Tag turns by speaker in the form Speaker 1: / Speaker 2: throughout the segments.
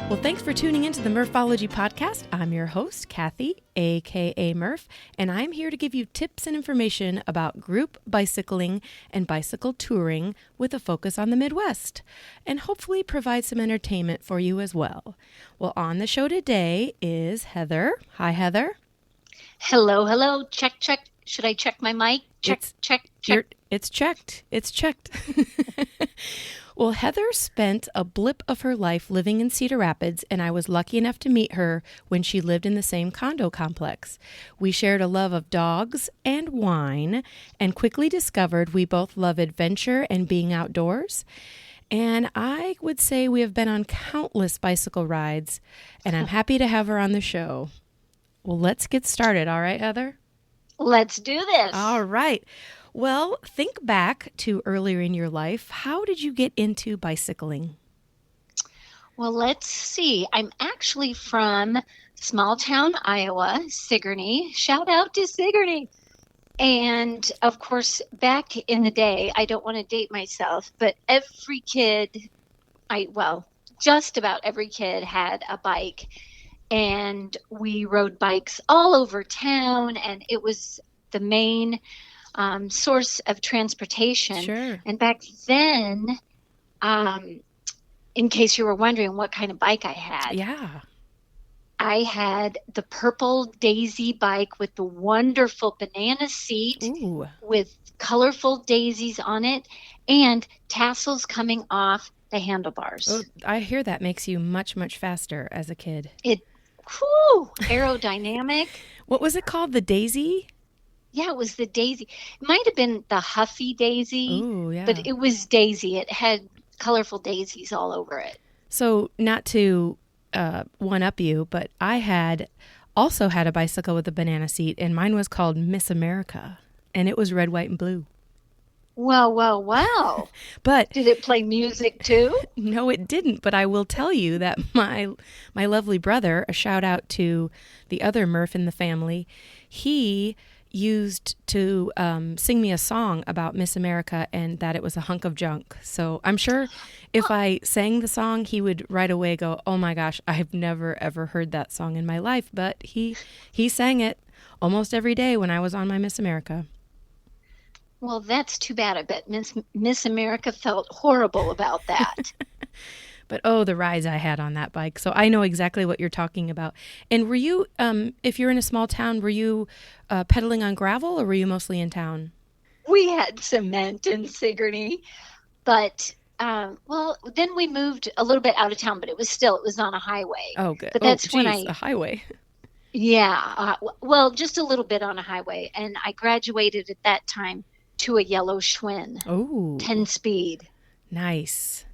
Speaker 1: Well, thanks for tuning into the Murphology Podcast. I'm your host, Kathy, aka Murph, and I'm here to give you tips and information about group bicycling and bicycle touring with a focus on the Midwest, and hopefully provide some entertainment for you as well. Well, on the show today is Heather. Hi, Heather.
Speaker 2: Hello, hello. Check, check. Should I check my mic? Check.
Speaker 1: It's checked. It's checked. Well, Heather spent a blip of her life living in Cedar Rapids, and I was lucky enough to meet her when she lived in the same condo complex. We shared a love of dogs and wine, and quickly discovered we both love adventure and being outdoors. And I would say we have been on countless bicycle rides, and I'm happy to have her on the show. Well, let's get started. All right, Heather?
Speaker 2: Let's do this.
Speaker 1: All right. Well, think back to earlier in your life. How did you get into bicycling?
Speaker 2: Well, let's see. I'm actually from small town Iowa, Sigourney. Shout out to Sigourney. And of course, back in the day, I don't want to date myself, but every kid, just about every kid had a bike. And we rode bikes all over town, and it was the main source of transportation.
Speaker 1: Sure.
Speaker 2: And back then, in case you were wondering what kind of bike I had,
Speaker 1: Yeah.
Speaker 2: I had the purple Daisy bike with the wonderful banana seat.
Speaker 1: Ooh.
Speaker 2: With colorful daisies on it and tassels coming off the handlebars.
Speaker 1: Oh, I hear that makes you much, much faster as a kid.
Speaker 2: Aerodynamic.
Speaker 1: What was it called? The Daisy?
Speaker 2: Yeah, it was the Daisy. It might have been the Huffy Daisy,
Speaker 1: Ooh, yeah.
Speaker 2: but it was Daisy. It had colorful daisies all over it.
Speaker 1: So not to one-up you, but I also had a bicycle with a banana seat, and mine was called Miss America, and it was red, white, and blue.
Speaker 2: Wow.
Speaker 1: But
Speaker 2: did it play music too?
Speaker 1: No, it didn't. But I will tell you that my lovely brother, a shout out to the other Murph in the family, he used to sing me a song about Miss America and that it was a hunk of junk. So I'm sure if I sang the song, he would right away go, "Oh my gosh, I've never ever heard that song in my life." But he sang it almost every day when I was on my Miss America.
Speaker 2: Well, that's too bad. I bet Miss America felt horrible about that.
Speaker 1: But the rides I had on that bike. So I know exactly what you're talking about. And were you, if you're in a small town, were you pedaling on gravel or were you mostly in town?
Speaker 2: We had cement in Sigourney, but then we moved a little bit out of town, but it was on a highway.
Speaker 1: Oh, good.
Speaker 2: But that's
Speaker 1: a highway.
Speaker 2: Yeah. Just a little bit on a highway. And I graduated at that time to a yellow Schwinn.
Speaker 1: Oh.
Speaker 2: 10-speed.
Speaker 1: Nice.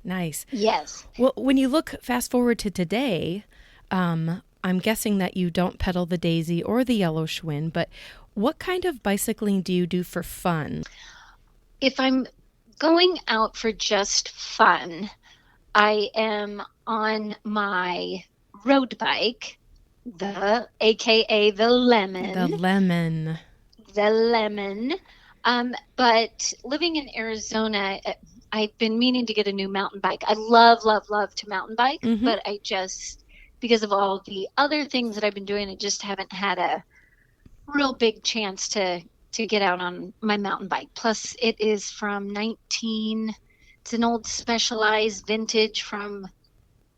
Speaker 2: Yes.
Speaker 1: Well, when you look fast forward to today, I'm guessing that you don't pedal the Daisy or the yellow Schwinn, but what kind of bicycling do you do for fun?
Speaker 2: If I'm going out for just fun, I am on my road bike, aka the Lemmon. The Lemmon. But living in Arizona, I've been meaning to get a new mountain bike. I love to mountain bike,
Speaker 1: Mm-hmm.
Speaker 2: but I just, because of all the other things that I've been doing, I just haven't had a real big chance to get out on my mountain bike. Plus, it is it's an old Specialized vintage from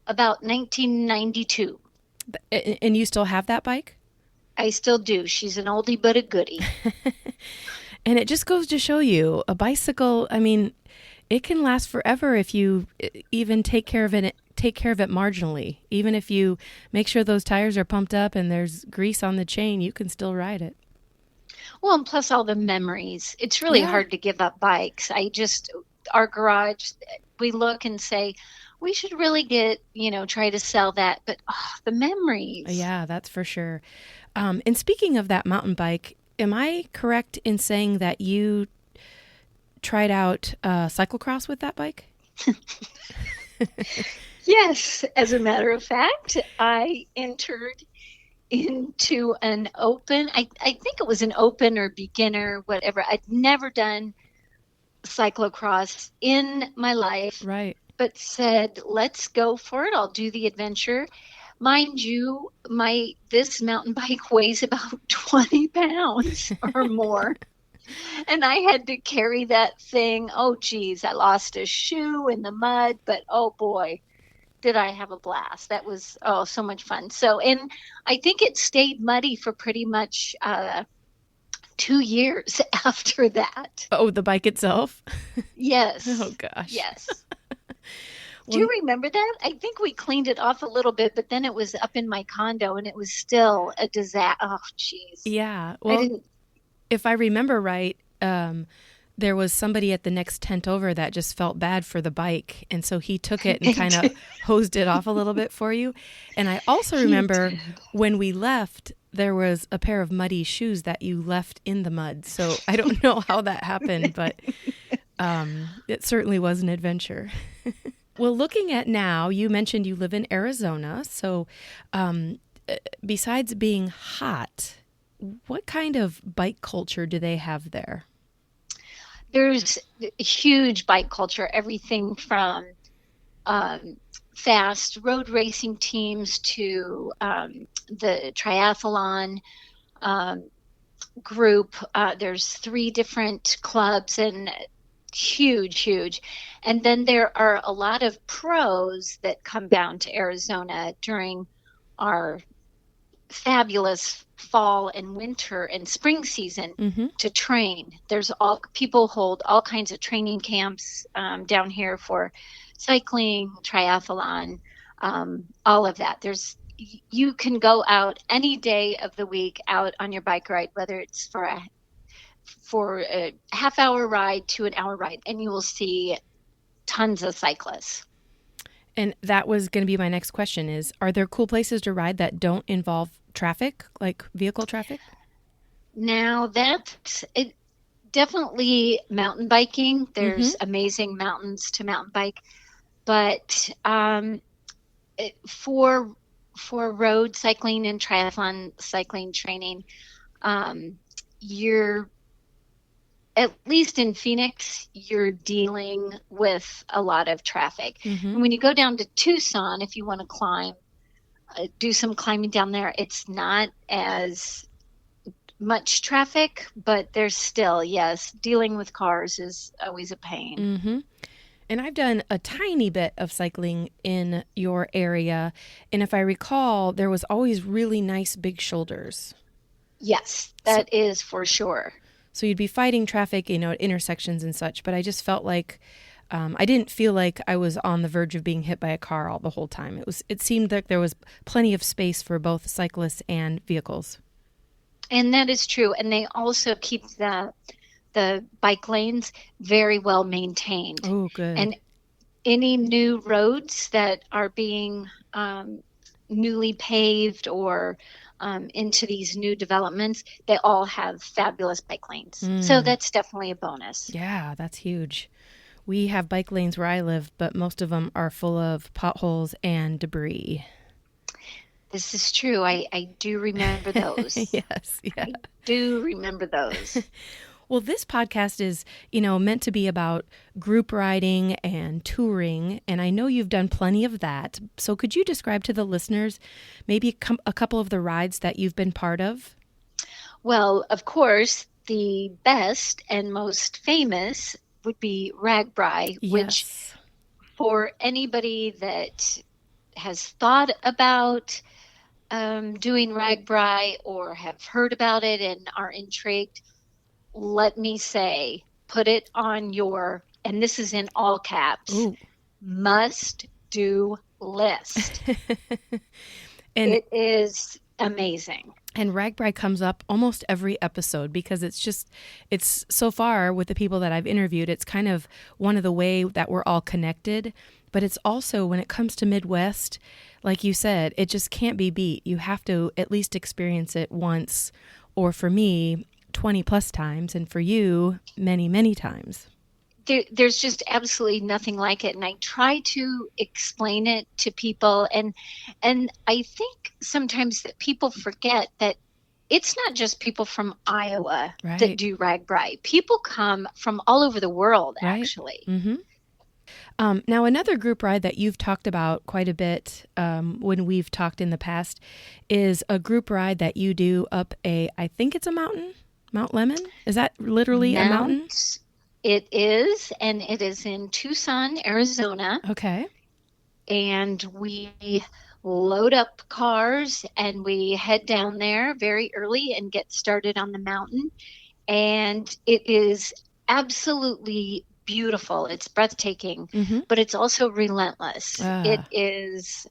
Speaker 2: about 1992.
Speaker 1: And you still have that bike?
Speaker 2: I still do. She's an oldie but a goodie.
Speaker 1: And it just goes to show you, a bicycle, I mean, it can last forever if you even take care of it marginally. Even if you make sure those tires are pumped up and there's grease on the chain, you can still ride it.
Speaker 2: Well, and plus all the memories. It's really hard to give up bikes. Our garage, we look and say, we should really try to sell that. But the memories.
Speaker 1: Yeah, that's for sure. And speaking of that mountain bike, am I correct in saying that you tried out cyclocross with that bike?
Speaker 2: Yes, as a matter of fact, I entered into an open, I think it was an open or beginner, whatever. I'd never done cyclocross in my life.
Speaker 1: Right.
Speaker 2: but said, let's go for it. I'll do the adventure. Mind you, this mountain bike weighs about 20 pounds or more. And I had to carry that thing. Oh, geez, I lost a shoe in the mud, but oh boy, did I have a blast. That was, oh, so much fun. So, and I think it stayed muddy for pretty much 2 years after that.
Speaker 1: Oh, the bike itself?
Speaker 2: Yes.
Speaker 1: Oh, gosh.
Speaker 2: Yes. Do
Speaker 1: Well,
Speaker 2: you remember that? I think we cleaned it off a little bit, but then it was up in my condo and it was still a disaster. Oh, geez.
Speaker 1: yeah.
Speaker 2: I
Speaker 1: Well,
Speaker 2: didn't.
Speaker 1: if I remember right, there was somebody at the next tent over that just felt bad for the bike. And so he took it and kind of hosed it off a little bit for you. And I also remember when we left, there was a pair of muddy shoes that you left in the mud. So I don't know how that happened, but it certainly was an adventure. Well, looking at now, you mentioned you live in Arizona. So besides being hot, what kind of bike culture do they have there?
Speaker 2: There's a huge bike culture, everything from fast road racing teams to the triathlon group. There's 3 different clubs and huge. And then there are a lot of pros that come down to Arizona during our fabulous fall and winter and spring season to train. People hold all kinds of training camps down here for cycling, triathlon, all of that. You can go out any day of the week out on your bike ride, whether it's for a half-hour ride to an hour ride, and you will see tons of cyclists.
Speaker 1: And that was going to be my next question are there cool places to ride that don't involve traffic, like vehicle traffic?
Speaker 2: Now that's it. Definitely mountain biking. There's amazing mountains to mountain bike, but for road cycling and triathlon cycling training, you're at least in Phoenix, you're dealing with a lot of traffic. And when you go down to Tucson, if you want to climb, do some climbing down there, it's not as much traffic, but there's still, yes, dealing with cars is always a pain.
Speaker 1: And I've done a tiny bit of cycling in your area. And if I recall, there was always really nice big shoulders.
Speaker 2: Yes, that is for sure.
Speaker 1: So you'd be fighting traffic, at intersections and such. But I just felt like I didn't feel like I was on the verge of being hit by a car the whole time. It seemed like there was plenty of space for both cyclists and vehicles.
Speaker 2: And that is true. And they also keep the bike lanes very well maintained.
Speaker 1: Oh, good.
Speaker 2: And any new roads that are being newly paved or into these new developments, they all have fabulous bike lanes. So that's definitely a bonus.
Speaker 1: Yeah, that's huge. We have bike lanes where I live, but most of them are full of potholes and debris.
Speaker 2: This is true. I do remember those.
Speaker 1: Yes, yeah.
Speaker 2: I do remember those.
Speaker 1: Well, this podcast is, meant to be about group riding and touring, and I know you've done plenty of that. So could you describe to the listeners maybe a couple of the rides that you've been part of?
Speaker 2: Well, of course, the best and most famous would be RAGBRAI,
Speaker 1: Yes.
Speaker 2: which for anybody that has thought about doing RAGBRAI or have heard about it and are intrigued, let me say, put it on your, and this is in all caps, must do list. And it is amazing.
Speaker 1: And RAGBRAI comes up almost every episode because it's so far with the people that I've interviewed, it's kind of one of the way that we're all connected. But it's also, when it comes to Midwest, like you said, it just can't be beat. You have to at least experience it once, or for me, 20 plus times, and for you, many, many times.
Speaker 2: There's just absolutely nothing like it. And I try to explain it to people. And I think sometimes that people forget that it's not just people from Iowa that do RAGBRAI. People come from all over the world, actually.
Speaker 1: Now, another group ride that you've talked about quite a bit when we've talked in the past is a group ride that you do up I think it's a mountain, Mount Lemmon. Is that literally a mountain?
Speaker 2: It is, and it is in Tucson, Arizona.
Speaker 1: Okay.
Speaker 2: And we load up cars and we head down there very early and get started on the mountain. And it is absolutely beautiful. It's breathtaking, but it's also relentless. It is,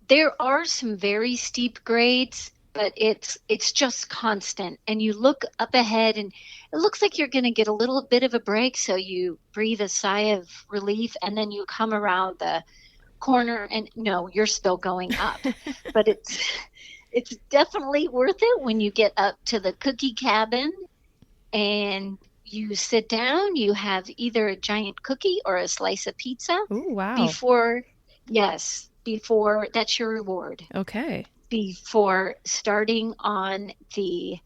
Speaker 2: there are some very steep grades, but it's just constant. And you look up ahead and it looks like you're going to get a little bit of a break. So you breathe a sigh of relief and then you come around the corner and no, you're still going up, but it's definitely worth it when you get up to the cookie cabin and you sit down. You have either a giant cookie or a slice of pizza.
Speaker 1: Oh, wow.
Speaker 2: Before that's your reward.
Speaker 1: Okay. Before
Speaker 2: starting on the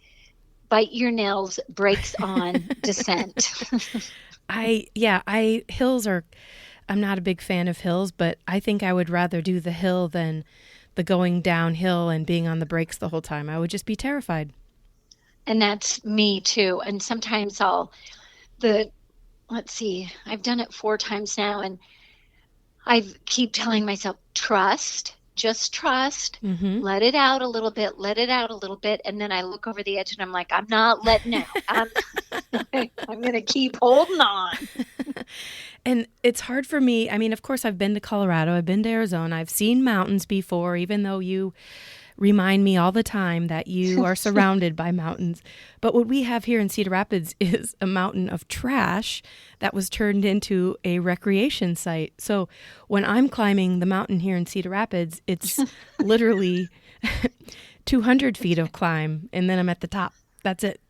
Speaker 2: bite your nails, brakes on descent.
Speaker 1: I'm not a big fan of hills, but I think I would rather do the hill than the going downhill and being on the brakes the whole time. I would just be terrified.
Speaker 2: And that's me too. And sometimes I've done it 4 times now and I keep telling myself, just trust, let it out a little bit. And then I look over the edge and I'm like, I'm not letting out. I'm going to keep holding on.
Speaker 1: And it's hard for me. I mean, of course, I've been to Colorado. I've been to Arizona. I've seen mountains before, even though you remind me all the time that you are surrounded by mountains. But what we have here in Cedar Rapids is a mountain of trash that was turned into a recreation site. So when I'm climbing the mountain here in Cedar Rapids, it's literally 200 feet of climb, and then I'm at the top. That's it.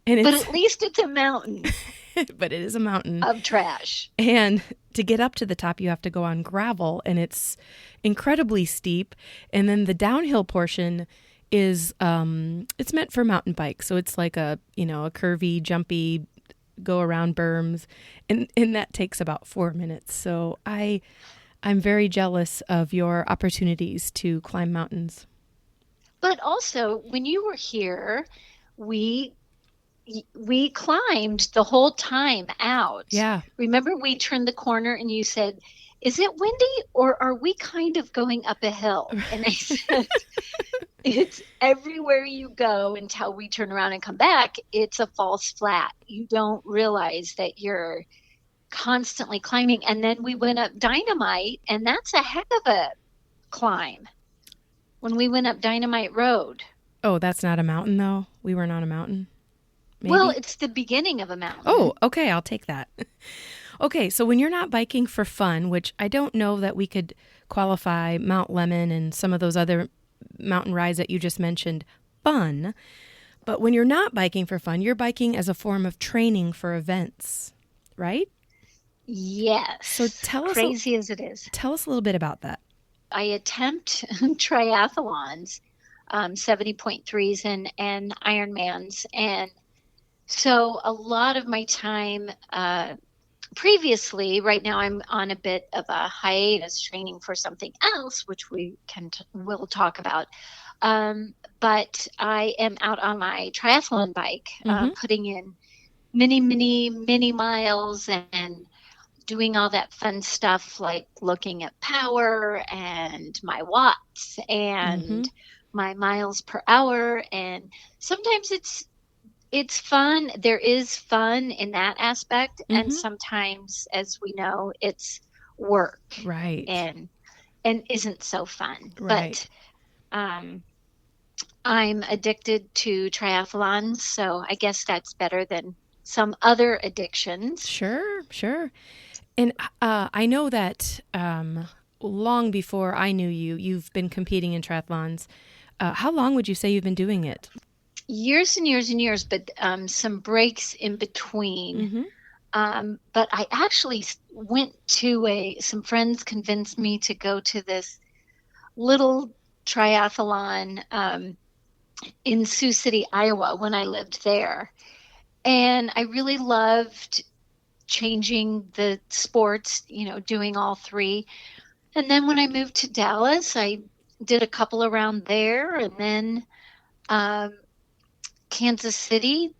Speaker 2: But at least it's a mountain.
Speaker 1: But it is a mountain
Speaker 2: of trash.
Speaker 1: And to get up to the top, you have to go on gravel, and it's incredibly steep. And then the downhill portion is it's meant for mountain bikes. So it's like a curvy, jumpy, go around berms, and that takes about 4 minutes. So I'm very jealous of your opportunities to climb mountains.
Speaker 2: But also, when you were here, we climbed the whole time out.
Speaker 1: Yeah.
Speaker 2: Remember we turned the corner and you said, is it windy or are we kind of going up a hill? And I said, it's everywhere you go until we turn around and come back. It's a false flat. You don't realize that you're constantly climbing. And then we went up Dynamite, and that's a heck of a climb. When we went up Dynamite Road.
Speaker 1: Oh, that's not a mountain though? We weren't on a mountain? Maybe?
Speaker 2: Well, it's the beginning of a mountain.
Speaker 1: Oh, okay. I'll take that. Okay. So when you're not biking for fun, which I don't know that we could qualify Mt Lemmon and some of those other mountain rides that you just mentioned fun, but when you're not biking for fun, you're biking as a form of training for events, right?
Speaker 2: Yes.
Speaker 1: So tell us,
Speaker 2: crazy as it is,
Speaker 1: tell us a little bit about that.
Speaker 2: I attempt triathlons, 70.3s and Ironmans. And so a lot of my time previously, right now I'm on a bit of a hiatus training for something else, which we'll talk about. But I am out on my triathlon bike, putting in many miles and doing all that fun stuff like looking at power and my watts and my miles per hour. And sometimes it's fun. There is fun in that aspect. And sometimes, as we know, it's work.
Speaker 1: Right.
Speaker 2: And isn't so fun.
Speaker 1: Right.
Speaker 2: But I'm addicted to triathlons. So I guess that's better than some other addictions.
Speaker 1: Sure. And I know that long before I knew you've been competing in triathlons. How long would you say you've been doing it?
Speaker 2: Years and years, but some breaks in between. But I actually went to some friends convinced me to go to this little triathlon in Sioux City, Iowa, when I lived there. And I really loved changing the sports, doing all three. And then when I moved to Dallas, I did a couple around there, and then um, Kansas City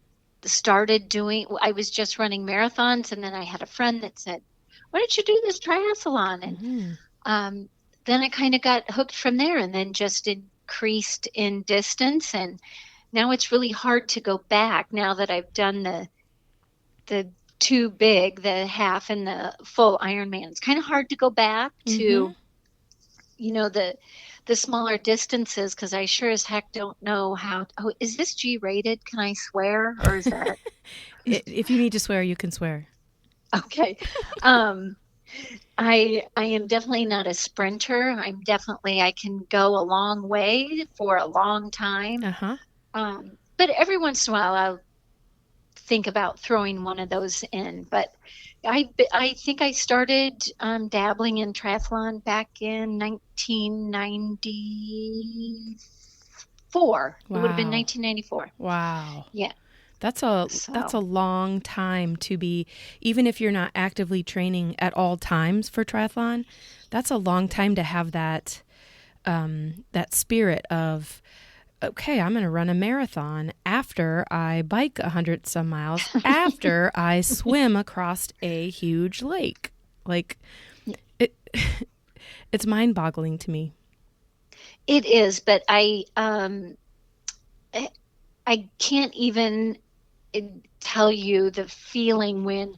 Speaker 2: started doing. I was just running marathons, and then I had a friend that said, "Why don't you do this triathlon?" And um, then I kind of got hooked from there, and then just increased in distance. And now it's really hard to go back now that I've done the two big, the half and the full Ironman. It's kind of hard to go back to, the smaller distances, because I sure as heck don't know how. Oh, is this G rated? Can I swear, or is that
Speaker 1: If you need to swear, you can swear.
Speaker 2: okay? Um, I am definitely not a sprinter. I can go a long way for a long time.
Speaker 1: Uh-huh.
Speaker 2: But every once in a while I'll think about throwing one of those in. But I think I started dabbling in triathlon back in 1994. It would have been
Speaker 1: Wow.
Speaker 2: 1994.
Speaker 1: Wow.
Speaker 2: Yeah.
Speaker 1: That's a
Speaker 2: So
Speaker 1: long time to be, even if you're not actively training at all times for triathlon, that's a long time to have that that spirit of, okay, I'm going to run a marathon after I bike 100 some miles, after I swim across a huge lake. Like it, it's mind-boggling to me.
Speaker 2: it is, but I can't even tell you the feeling when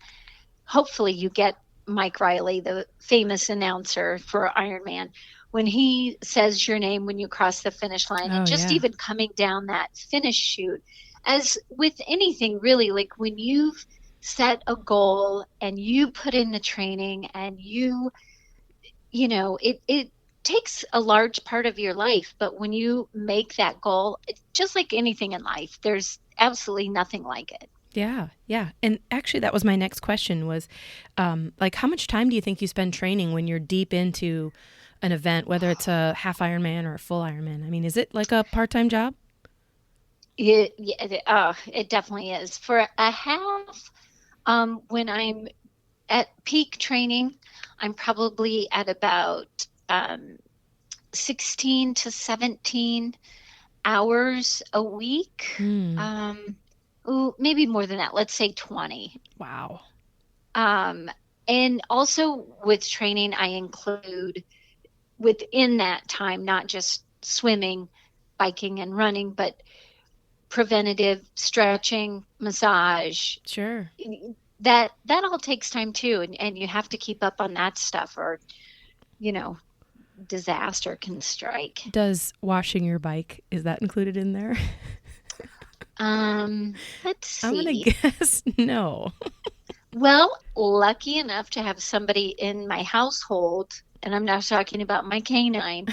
Speaker 2: hopefully you get Mike Riley, the famous announcer for Ironman, when he says your name when you cross the finish line, and
Speaker 1: Oh
Speaker 2: just
Speaker 1: yeah.
Speaker 2: even coming down that finish chute. As with anything, really, like when you've set a goal and you put in the training and it takes a large part of your life, but when you make that goal, it's just like anything in life, there's absolutely nothing like it.
Speaker 1: Yeah, yeah. And actually, that was my next question was, like, how much time do you think you spend training when you're deep into an event, whether it's a half Ironman or a full Ironman? I mean, is it like a part-time job?
Speaker 2: It definitely is. For a half, when I'm at peak training, I'm probably at about 16 to 17 hours a week.
Speaker 1: Hmm.
Speaker 2: Maybe more than that. Let's say 20.
Speaker 1: Wow.
Speaker 2: Um, and also with training, I include within that time, not just swimming, biking, and running, but preventative stretching, massage.
Speaker 1: Sure.
Speaker 2: That all takes time too, and you have to keep up on that stuff, or you know disaster can strike.
Speaker 1: Does washing your bike, is that included in there?
Speaker 2: Let's
Speaker 1: I'm gonna
Speaker 2: see.
Speaker 1: guess no.
Speaker 2: Well, lucky enough to have somebody in my household, and I'm not talking about my canine,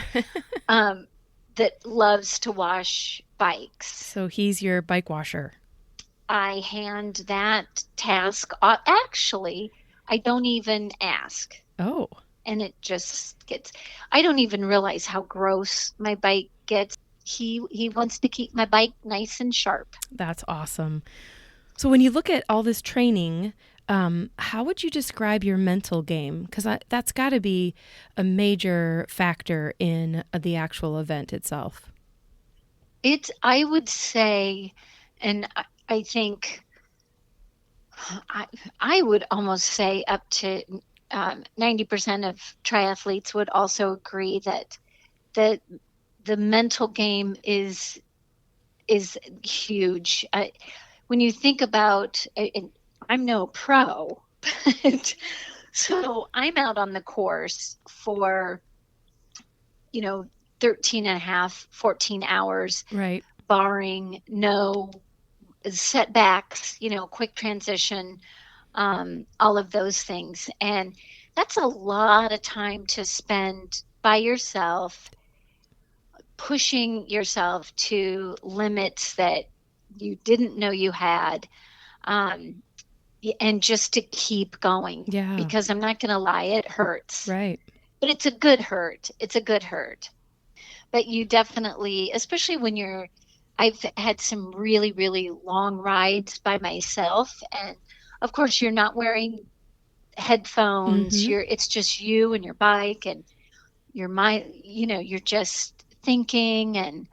Speaker 2: um, that loves to wash bikes.
Speaker 1: So he's your bike washer.
Speaker 2: I hand that task off. Actually, I don't even ask.
Speaker 1: Oh,
Speaker 2: And it just gets, I don't even realize how gross my bike gets. He wants to keep my bike nice and sharp.
Speaker 1: that's awesome. So when you look at all this training, how would you describe your mental game? Because that's got to be a major factor in the actual event itself.
Speaker 2: I would say, and I think I, I would almost say up to 90% of triathletes would also agree that the the mental game is huge. When you think about, and I'm no pro, but so I'm out on the course for, you know, 13 and a half, 14 hours,
Speaker 1: Right.
Speaker 2: barring no setbacks, quick transition, all of those things. And that's a lot of time to spend by yourself, pushing yourself to limits that you didn't know you had, um, and just to keep going.
Speaker 1: Yeah.
Speaker 2: Because I'm not going to lie, it hurts,
Speaker 1: Right.
Speaker 2: but it's a good hurt. It's a good hurt. But you definitely, especially when I've had some really, really long rides by myself. And of course, you're not wearing headphones.
Speaker 1: Mm-hmm.
Speaker 2: It's just you and your bike and your mind, you're just thinking. And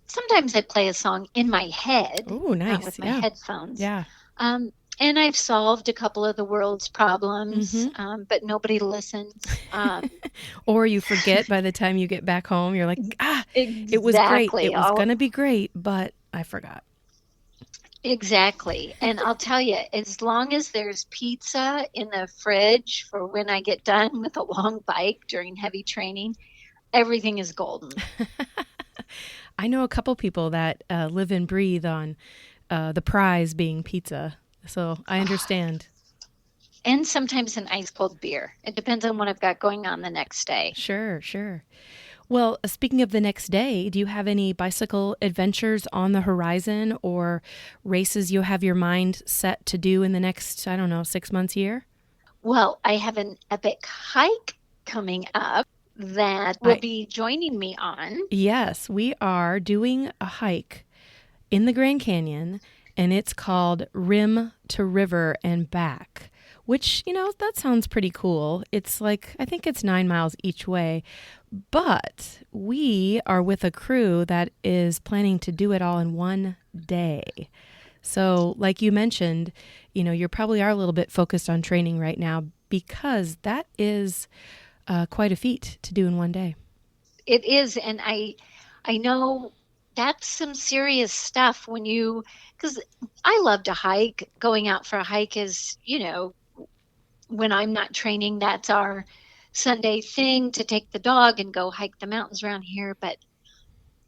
Speaker 2: sometimes I play a song in my head,
Speaker 1: Oh,
Speaker 2: not
Speaker 1: nice.
Speaker 2: with my
Speaker 1: Yeah.
Speaker 2: headphones.
Speaker 1: Yeah.
Speaker 2: Um, and I've solved a couple of the world's problems,
Speaker 1: Mm-hmm.
Speaker 2: but nobody listens.
Speaker 1: Or you forget by the time you get back home. You're like, it was great. It
Speaker 2: Exactly.
Speaker 1: was going to be great, but I forgot.
Speaker 2: Exactly. And I'll tell you, as long as there's pizza in the fridge for when I get done with a long bike during heavy training, everything is golden.
Speaker 1: I know a couple people that live and breathe on the prize being pizza. So I understand.
Speaker 2: And sometimes an ice cold beer. It depends on what I've got going on the next day.
Speaker 1: Sure, sure. Well, speaking of the next day, do you have any bicycle adventures on the horizon or races you have your mind set to do in the next, I don't know, 6 months, year?
Speaker 2: Well, I have an epic hike coming up that will
Speaker 1: I
Speaker 2: be joining me on.
Speaker 1: Yes, we are doing a hike in the Grand Canyon, and it's called Rim to River and Back, which, that sounds pretty cool. It's like, I think it's 9 miles each way, but we are with a crew that is planning to do it all in one day. So, like you mentioned, you probably are a little bit focused on training right now because that is quite a feat to do in one day.
Speaker 2: It is, and I know that's some serious stuff because I love to hike. Going out for a hike is, when I'm not training, that's our Sunday thing to take the dog and go hike the mountains around here. But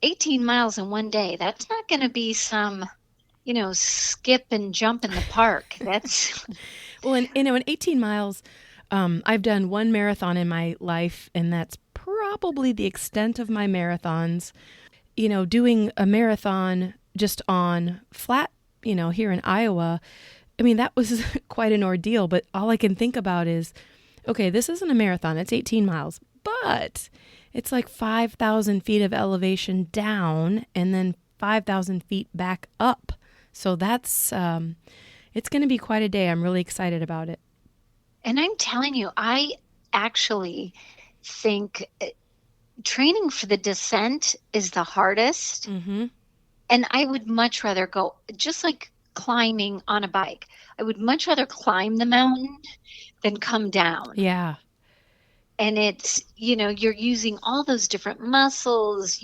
Speaker 2: 18 miles in one day, that's not going to be some, skip and jump in the park. That's
Speaker 1: Well, in 18 miles, I've done one marathon in my life, and that's probably the extent of my marathons. Doing a marathon just on flat, here in Iowa, I mean, that was quite an ordeal. But all I can think about is, okay, this isn't a marathon. It's 18 miles, but it's like 5,000 feet of elevation down and then 5,000 feet back up. So that's, it's going to be quite a day. I'm really excited about it.
Speaker 2: And I'm telling you, I actually think training for the descent is the hardest.
Speaker 1: Mm-hmm.
Speaker 2: And I would much rather go, just like climbing on a bike, I would much rather climb the mountain than come down.
Speaker 1: Yeah.
Speaker 2: And it's, you're using all those different muscles.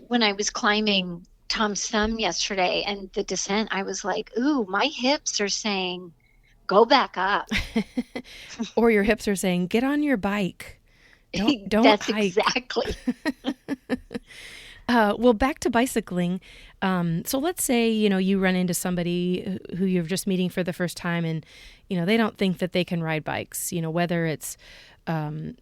Speaker 2: When I was climbing Tom's Thumb yesterday and the descent, I was like, ooh, my hips are saying, go back up.
Speaker 1: Or your hips are saying, get on your bike. Don't
Speaker 2: That's
Speaker 1: hike.
Speaker 2: exactly.
Speaker 1: Well, back to bicycling. So let's say, you run into somebody who you're just meeting for the first time and, they don't think that they can ride bikes, whether it's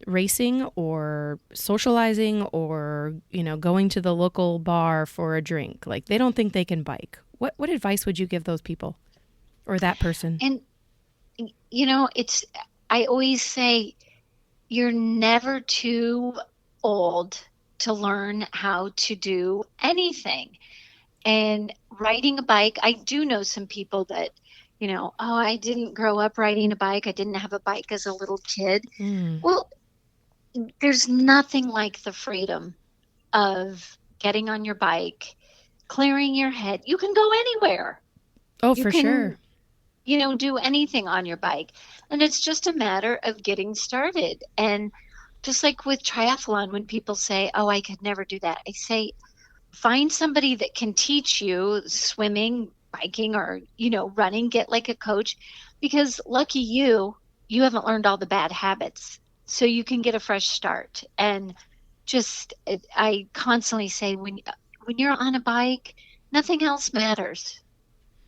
Speaker 1: racing or socializing or, going to the local bar for a drink. Like they don't think they can bike. What advice would you give those people or that person?
Speaker 2: And, I always say you're never too old to learn how to do anything. And riding a bike, I do know some people that, I didn't grow up riding a bike. I didn't have a bike as a little kid.
Speaker 1: Mm.
Speaker 2: Well, there's nothing like the freedom of getting on your bike, clearing your head. You can go anywhere.
Speaker 1: Oh,
Speaker 2: You
Speaker 1: for
Speaker 2: can,
Speaker 1: sure.
Speaker 2: do anything on your bike. And it's just a matter of getting started. And just like with triathlon, when people say, oh, I could never do that, I say, find somebody that can teach you swimming, biking, or, running, get like a coach, because lucky you haven't learned all the bad habits. So you can get a fresh start. And I constantly say when you're on a bike, nothing else matters.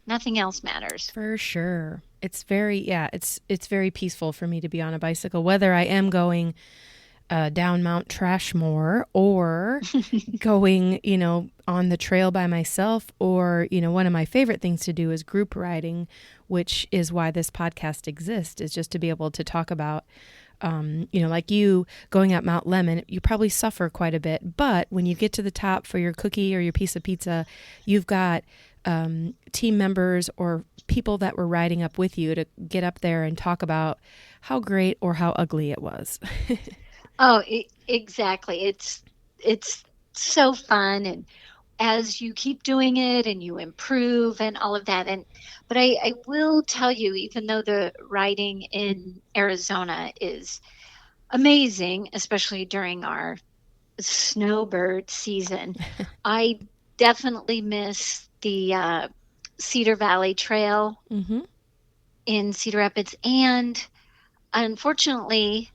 Speaker 2: Nothing else matters.
Speaker 1: For sure. It's very peaceful for me to be on a bicycle, whether I am going down Mount Trashmore or going, on the trail by myself, or, one of my favorite things to do is group riding, which is why this podcast exists, is just to be able to talk about, like you going up Mt Lemmon, you probably suffer quite a bit, but when you get to the top for your cookie or your piece of pizza, you've got team members or people that were riding up with you to get up there and talk about how great or how ugly it was.
Speaker 2: Exactly. It's so fun, and as you keep doing it and you improve and all of that. But I will tell you, even though the riding in Arizona is amazing, especially during our snowbird season, I definitely miss the Cedar Valley Trail in Cedar Rapids. And unfortunately,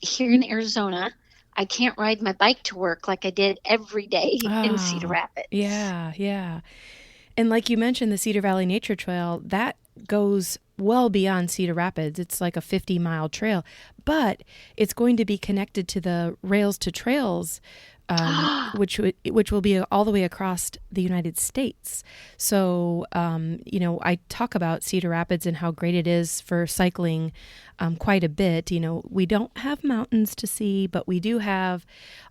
Speaker 2: here in Arizona, I can't ride my bike to work like I did every day in Cedar Rapids.
Speaker 1: Yeah. And like you mentioned, the Cedar Valley Nature Trail, that goes well beyond Cedar Rapids. It's like a 50-mile trail, but it's going to be connected to the Rails to Trails, which will be all the way across the United States. So, I talk about Cedar Rapids and how great it is for cycling quite a bit. We don't have mountains to see, but we do have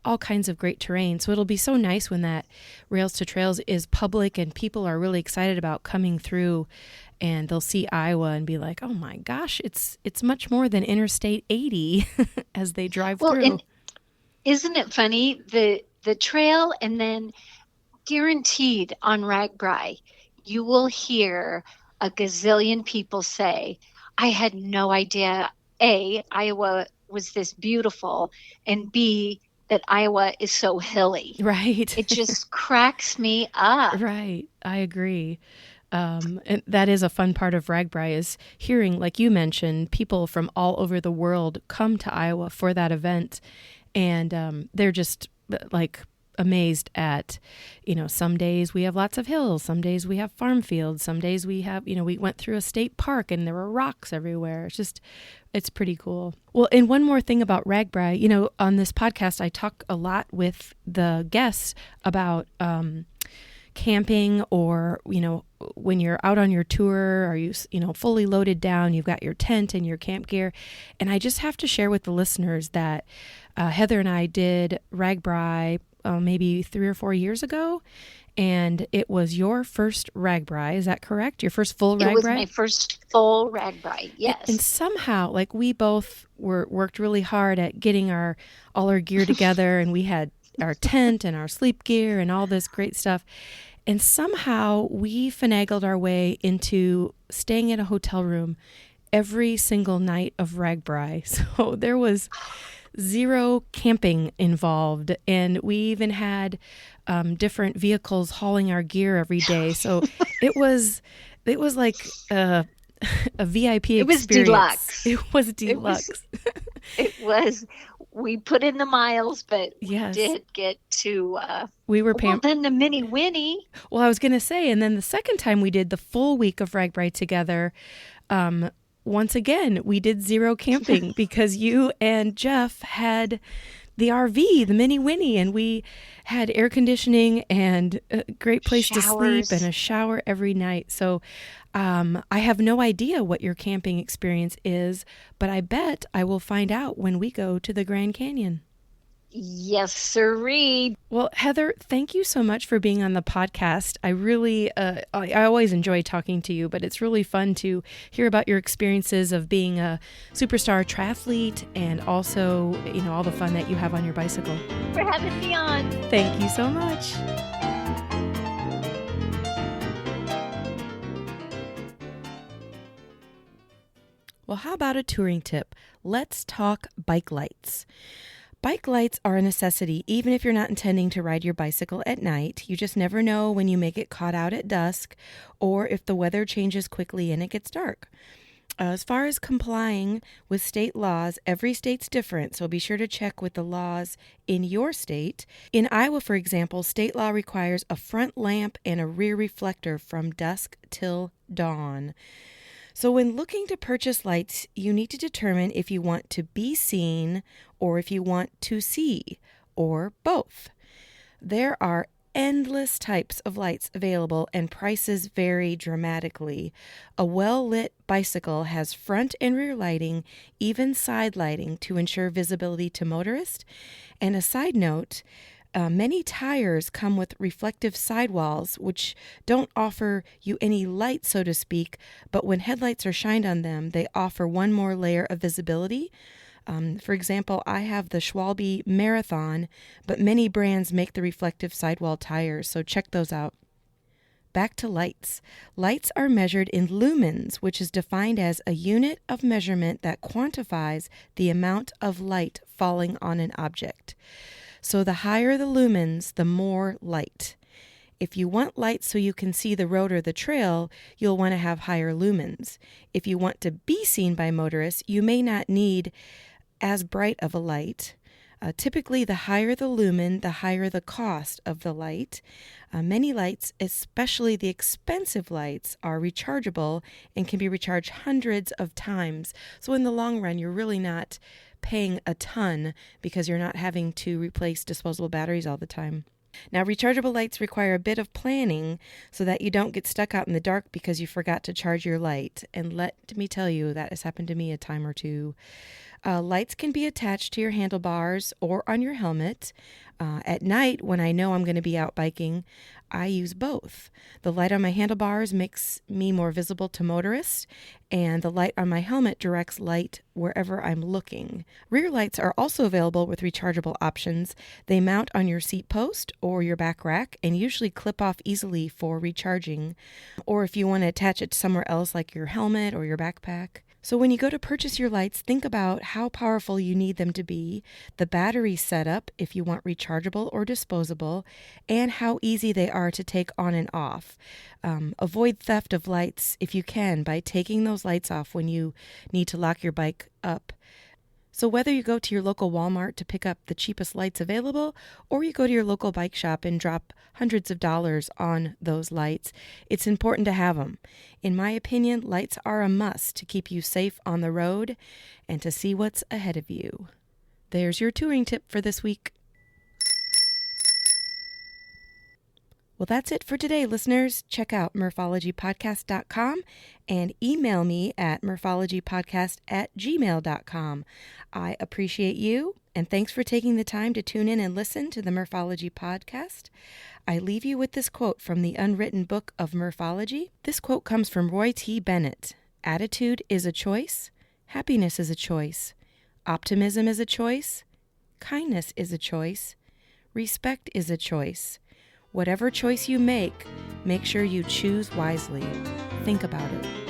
Speaker 1: all kinds of great terrain. So it'll be so nice when that Rails to Trails is public and people are really excited about coming through, and they'll see Iowa and be like, oh my gosh, it's much more than Interstate 80 as they drive through.
Speaker 2: And isn't it funny, the trail, and then guaranteed on RAGBRAI, you will hear a gazillion people say, I had no idea, A, Iowa was this beautiful, and B, that Iowa is so hilly.
Speaker 1: Right.
Speaker 2: It just cracks me up.
Speaker 1: Right. I agree. And that is a fun part of RAGBRAI, is hearing, like you mentioned, people from all over the world come to Iowa for that event. And they're just like amazed at, some days we have lots of hills, some days we have farm fields, some days we have, we went through a state park and there were rocks everywhere. It's pretty cool. Well, and one more thing about RAGBRAI, on this podcast, I talk a lot with the guests about camping, or, when you're out on your tour, are you, fully loaded down, you've got your tent and your camp gear. And I just have to share with the listeners that Heather and I did RAGBRAI maybe 3 or 4 years ago, and it was your first RAGBRAI. Is that correct? Your first full RAGBRAI?
Speaker 2: It was my first full RAGBRAI, yes.
Speaker 1: And somehow, like, we both worked really hard at getting all our gear together, and we had our tent and our sleep gear and all this great stuff. And somehow we finagled our way into staying in a hotel room every single night of RAGBRAI. So there was zero camping involved, and we even had different vehicles hauling our gear every day. So it was like a VIP experience.
Speaker 2: It was deluxe.
Speaker 1: It was deluxe.
Speaker 2: It was. We put in the miles, but
Speaker 1: yes,
Speaker 2: we did get to.
Speaker 1: We were paying.
Speaker 2: Well, then the Mini Winnie.
Speaker 1: Well, I was going to say, and then the second time we did the full week of RAGBRAI together. Once again, we did zero camping because you and Jeff had the RV, the Mini Winnie, and we had air conditioning and a great place
Speaker 2: Showers.
Speaker 1: to sleep and a shower every night. So I have no idea what your camping experience is, but I bet I will find out when we go to the Grand Canyon.
Speaker 2: Yes, sirree.
Speaker 1: Well, Heather, thank you so much for being on the podcast. I really, I always enjoy talking to you, but it's really fun to hear about your experiences of being a superstar triathlete, and also, all the fun that you have on your bicycle.
Speaker 2: For having me on.
Speaker 1: Thank you so much. Well, how about a touring tip? Let's talk bike lights. Bike lights are a necessity even if you're not intending to ride your bicycle at night. You just never know when you may get caught out at dusk, or if the weather changes quickly and it gets dark. As far as complying with state laws, every state's different, so be sure to check with the laws in your state. In Iowa, for example, state law requires a front lamp and a rear reflector from dusk till dawn. So when looking to purchase lights, you need to determine if you want to be seen or if you want to see, or both. There are endless types of lights available, and prices vary dramatically. A well-lit bicycle has front and rear lighting, even side lighting, to ensure visibility to motorists. And a side note, Many tires come with reflective sidewalls, which don't offer you any light, so to speak, but when headlights are shined on them, they offer one more layer of visibility. For example, I have the Schwalbe Marathon, but many brands make the reflective sidewall tires, so check those out. Back to lights. Lights are measured in lumens, which is defined as a unit of measurement that quantifies the amount of light falling on an object. So the higher the lumens, the more light. If you want light so you can see the road or the trail, you'll want to have higher lumens. If you want to be seen by motorists, you may not need as bright of a light. Typically, the higher the lumen, the higher the cost of the light. Many lights, especially the expensive lights, are rechargeable and can be recharged hundreds of times. So in the long run, you're really not paying a ton because you're not having to replace disposable batteries all the time. Now, rechargeable lights require a bit of planning so that you don't get stuck out in the dark because you forgot to charge your light. And let me tell you, that has happened to me a time or two. Lights can be attached to your handlebars or on your helmet. At night, when I know I'm going to be out biking, I use both. The light on my handlebars makes me more visible to motorists, and the light on my helmet directs light wherever I'm looking. Rear lights are also available with rechargeable options. They mount on your seat post or your back rack and usually clip off easily for recharging, or if you want to attach it to somewhere else like your helmet or your backpack. So when you go to purchase your lights, think about how powerful you need them to be, the battery setup if you want rechargeable or disposable, and how easy they are to take on and off. Avoid theft of lights if you can by taking those lights off when you need to lock your bike up. So whether you go to your local Walmart to pick up the cheapest lights available, or you go to your local bike shop and drop hundreds of dollars on those lights, it's important to have them. In my opinion, lights are a must to keep you safe on the road and to see what's ahead of you. There's your touring tip for this week. Well, that's it for today, listeners. Check out murphologypodcast.com and email me at murphologypodcast@gmail.com. I appreciate you, and thanks for taking the time to tune in and listen to the Murphology Podcast. I leave you with this quote from the unwritten book of Murphology. This quote comes from Roy T. Bennett. Attitude is a choice. Happiness is a choice. Optimism is a choice. Kindness is a choice. Respect is a choice. Whatever choice you make sure you choose wisely. Think about it.